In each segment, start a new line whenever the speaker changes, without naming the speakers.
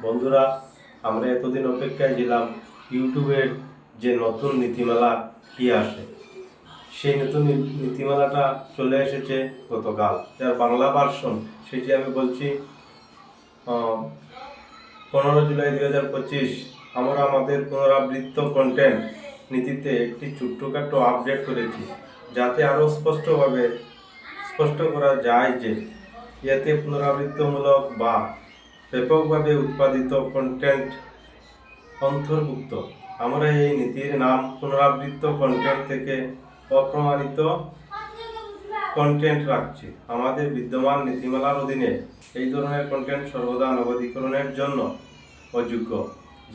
বন্ধুরা, আমরা এতদিন অপেক্ষায় ছিলাম ইউটিউবের যে নতুন নীতিমালা কি আসে। সেই নতুন নীতিমালাটা চলে এসেছে গতকাল, যার বাংলা ভার্সন সেটি আমি বলছি 15 জুলাই 2025। আমরা আমাদের পুনরাবৃত্ত কন্টেন্ট নীতিতে একটি ছোট্টখাটো আপডেট করেছি, যাতে আরও স্পষ্ট করা যায় যে এতে পুনরাবৃত্তমূলক বা ব্যাপকভাবে উৎপাদিত কন্টেন্ট অন্তর্ভুক্ত। আমরা এই নীতির নাম পুনরাবৃত্ত কন্টেন্ট থেকে অপ্রমাণিত কন্টেন্ট রাখছি। আমাদের বিদ্যমান নীতিমালার অধীনে এই ধরনের কন্টেন্ট সর্বদা নগদীকরণের জন্য অযোগ্য,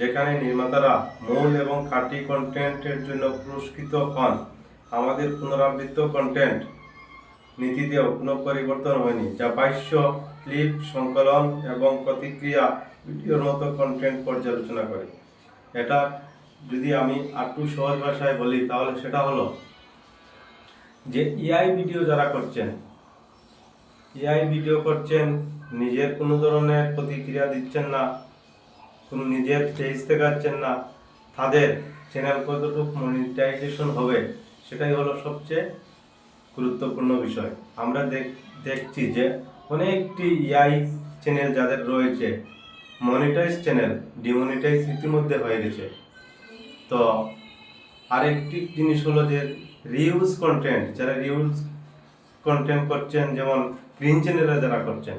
যেখানে নির্মাতারা মূল এবং খাঁটি কন্টেন্টের জন্য পুরস্কৃত হন। আমাদের পুনরাবৃত্ত কন্টেন্ট নীতিতেও কোনো পরিবর্তন হয়নি, যা ভাষ্য, ক্লিপ, সংকলন এবং প্রতিক্রিয়া ভিডিওর মতো কন্টেন্ট পর্যালোচনা করে। এটা যদি আমি একটু সহজ ভাষায় বলি, তাহলে সেটা হলো যে এআই ভিডিও যারা করছেন, নিজের কোনো ধরনের প্রতিক্রিয়া দিচ্ছেন না, কোনো নিজের ফেস দেখাচ্ছেন না, তাদের চ্যানেল কতটুকু মনিটাইজেশন হবে সেটাই হলো সবচেয়ে গুরুত্বপূর্ণ বিষয়। আমরা দেখছি যে অনেকটি এআই চ্যানেল যাদের রয়েছে, মনিটাইজ চ্যানেল ডিমনিটাইজ ইতিমধ্যে হয়ে গেছে। তো আরেকটি জিনিস হলো যে রিউজ কন্টেন্ট, যারা রিউজ কন্টেন্ট করছেন, যেমন গ্রিন চ্যানেলে যারা করছেন,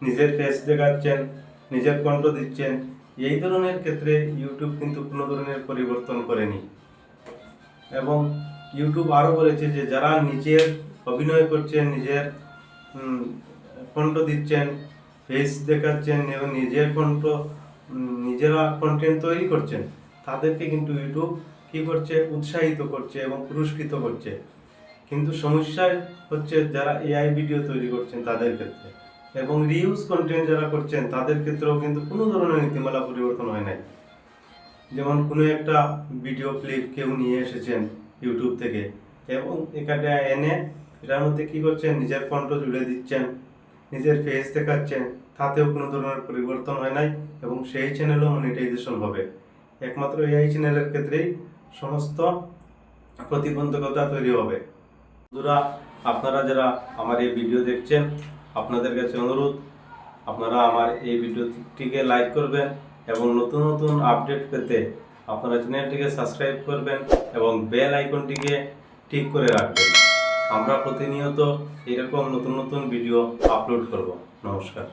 নিজের ফেস দেখাচ্ছেন, নিজের কণ্ঠ দিচ্ছেন, এই ধরনের ক্ষেত্রে ইউটিউব কিন্তু কোনো ধরনের পরিবর্তন করেনি। এবং ইউটিউব আরও বলেছে যে যারা নিজের অভিনয় করছেন, নিজের কণ্ঠ দিচ্ছেন, ফেস দেখাচ্ছেন এবং নিজেরা কন্টেন্ট তৈরি করছেন, তাদেরকে কিন্তু ইউটিউব কী করছে, উৎসাহিত করছে এবং পুরস্কৃত করছে। কিন্তু সমস্যা হচ্ছে যারা এআই ভিডিও তৈরি করছেন তাদের ক্ষেত্রে, এবং রিউজ কন্টেন্ট যারা করছেন তাদের ক্ষেত্রেও কিন্তু কোনো ধরনের নীতিমালা পরিবর্তন হয় নাই। যেমন কোনো একটা ভিডিও ক্লিপ কেউ নিয়ে এসেছেন ইউটিউব থেকে, এবং এখানে এনে এটার মধ্যে কী করছেন, নিজের কণ্ঠ জুড়ে দিচ্ছেন, নিজের ফেস দেখাচ্ছেন, তাতেও কোনো ধরনের পরিবর্তন হয় নাই, এবং সেই চ্যানেলও মনিটাইজেশন হবে। একমাত্র এআই চ্যানেলের ক্ষেত্রেই সমস্ত প্রতিবন্ধকতা তৈরি হবে। বন্ধুরা, আপনারা যারা আমার এই ভিডিও দেখছেন, আপনাদের কাছে অনুরোধ, আপনারা আমার এই ভিডিওটিকে লাইক করবেন এবং নতুন নতুন আপডেট পেতে আপনারা চ্যানেলটিকে সাবস্ক্রাইব করবেন এবং বেল আইকনটিকে টিক করে রাখবেন। আমরা প্রতিনিয়ত এরকম নতুন নতুন ভিডিও আপলোড করব। নমস্কার।